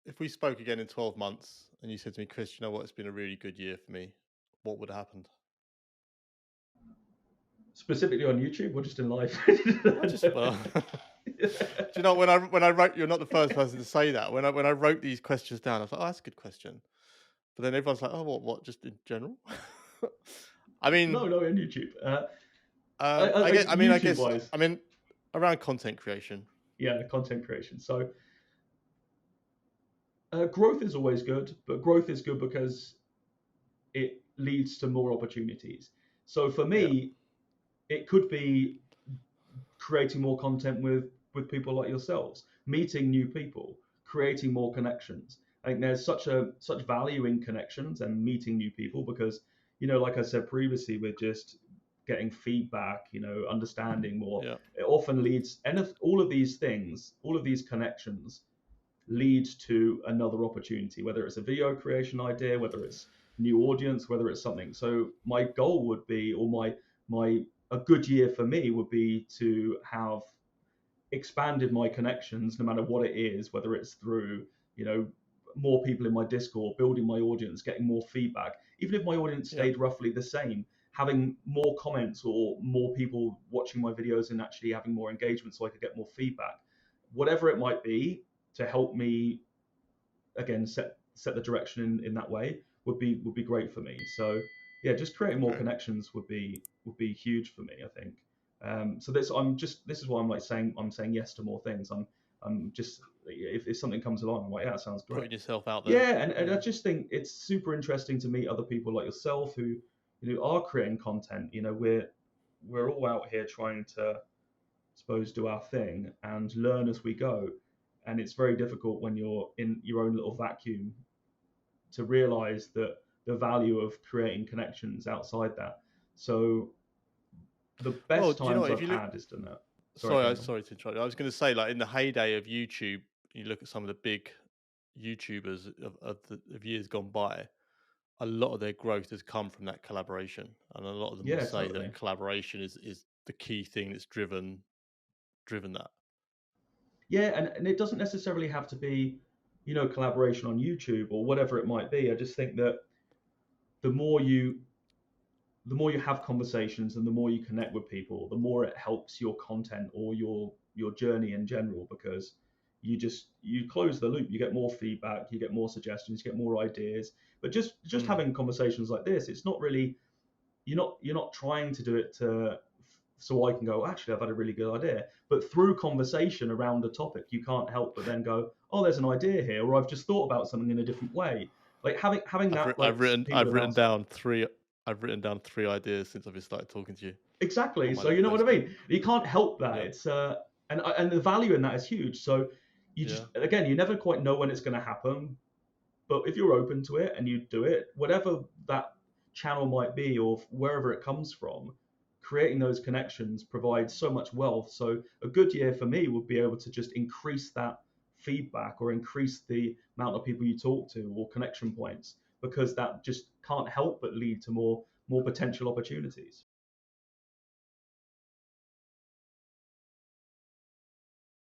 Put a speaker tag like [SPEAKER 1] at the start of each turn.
[SPEAKER 1] if we spoke again in 12 months and you said to me, Chris, you know what, it's been a really good year for me, what would have happened?
[SPEAKER 2] Specifically on YouTube or just in life?
[SPEAKER 1] I just well, do you know when I wrote, you're not the first person to say that. When I wrote these questions down, I was like, oh, that's a good question. But then everyone's like, oh, what, just in general? I
[SPEAKER 2] No,
[SPEAKER 1] mean,
[SPEAKER 2] no, on YouTube.
[SPEAKER 1] I
[SPEAKER 2] Like
[SPEAKER 1] guess,
[SPEAKER 2] YouTube wise,
[SPEAKER 1] I mean, around content creation.
[SPEAKER 2] yeah, content creation. So growth is always good, but growth is good because it leads to more opportunities. So for
[SPEAKER 1] Yeah,
[SPEAKER 2] me, it could be creating more content with people like yourselves, meeting new people, creating more connections. I think there's such value in connections and meeting new people because like I said previously, we're just getting feedback, understanding more.
[SPEAKER 1] yeah,
[SPEAKER 2] It often leads, and if all of these things, all of these connections lead to another opportunity, whether it's a video creation idea, whether it's new audience, whether it's something. So my goal would be, or my a good year for me would be to have expanded my connections, no matter what it is, whether it's through more people in my Discord, building my audience, getting more feedback. Even if my audience
[SPEAKER 1] yeah.
[SPEAKER 2] stayed roughly the same, having more comments or more people watching my videos and actually having more engagement, so I could get more feedback, whatever it might be, to help me again set the direction in that way would be great for me. So yeah, just creating more
[SPEAKER 1] Okay.
[SPEAKER 2] connections would be huge for me, I think. So this is why I'm saying yes to more things. I'm just, if something comes along, I'm like, yeah, that sounds great.
[SPEAKER 1] Putting yourself out there.
[SPEAKER 2] Yeah, and I
[SPEAKER 1] Yeah.
[SPEAKER 2] just think it's super interesting to meet other people like yourself who are creating content. We're all out here trying to, suppose, do our thing and learn as we go. And it's very difficult when you're in your own little vacuum to realize that the value of creating connections outside that. So the
[SPEAKER 1] Well,
[SPEAKER 2] best
[SPEAKER 1] do you know
[SPEAKER 2] times
[SPEAKER 1] what? If
[SPEAKER 2] I've
[SPEAKER 1] you look,
[SPEAKER 2] had is done that. Sorry,
[SPEAKER 1] sorry,
[SPEAKER 2] carry on.
[SPEAKER 1] sorry to interrupt you. I was going to say, like in the heyday of YouTube, you look at some of the big YouTubers of years gone by. A lot of their growth has come from that collaboration, and a lot of them will
[SPEAKER 2] Yeah,
[SPEAKER 1] say
[SPEAKER 2] totally.
[SPEAKER 1] that collaboration is the key thing that's driven that.
[SPEAKER 2] Yeah, and it doesn't necessarily have to be, collaboration on YouTube or whatever it might be. I just think that the more you the more you have conversations and the more you connect with people, the more it helps your content or your journey in general, because you close the loop, you get more feedback, you get more suggestions, you get more ideas. But just
[SPEAKER 1] Mm.
[SPEAKER 2] having conversations like this, it's not really, you're not trying to do it to, so I can go, actually, I've had a really good idea. But through conversation around a topic, you can't help but then go, oh, there's an idea here, or I've just thought about something in a different way. Like having that, like, people around.
[SPEAKER 1] I've written down 3 ideas since I've just started talking to you
[SPEAKER 2] Exactly.
[SPEAKER 1] on my
[SPEAKER 2] So
[SPEAKER 1] little
[SPEAKER 2] you know what I
[SPEAKER 1] post it.
[SPEAKER 2] mean. You can't help that.
[SPEAKER 1] Yeah,
[SPEAKER 2] It's and the value in that is huge. So you just,
[SPEAKER 1] yeah.
[SPEAKER 2] again, you never quite know when it's going to happen, but if you're open to it and you do it, whatever that channel might be or wherever it comes from, creating those connections provides so much wealth. So a good year for me would be able to just increase that feedback or increase the amount of people you talk to or connection points, because that just can't help but lead to more potential opportunities.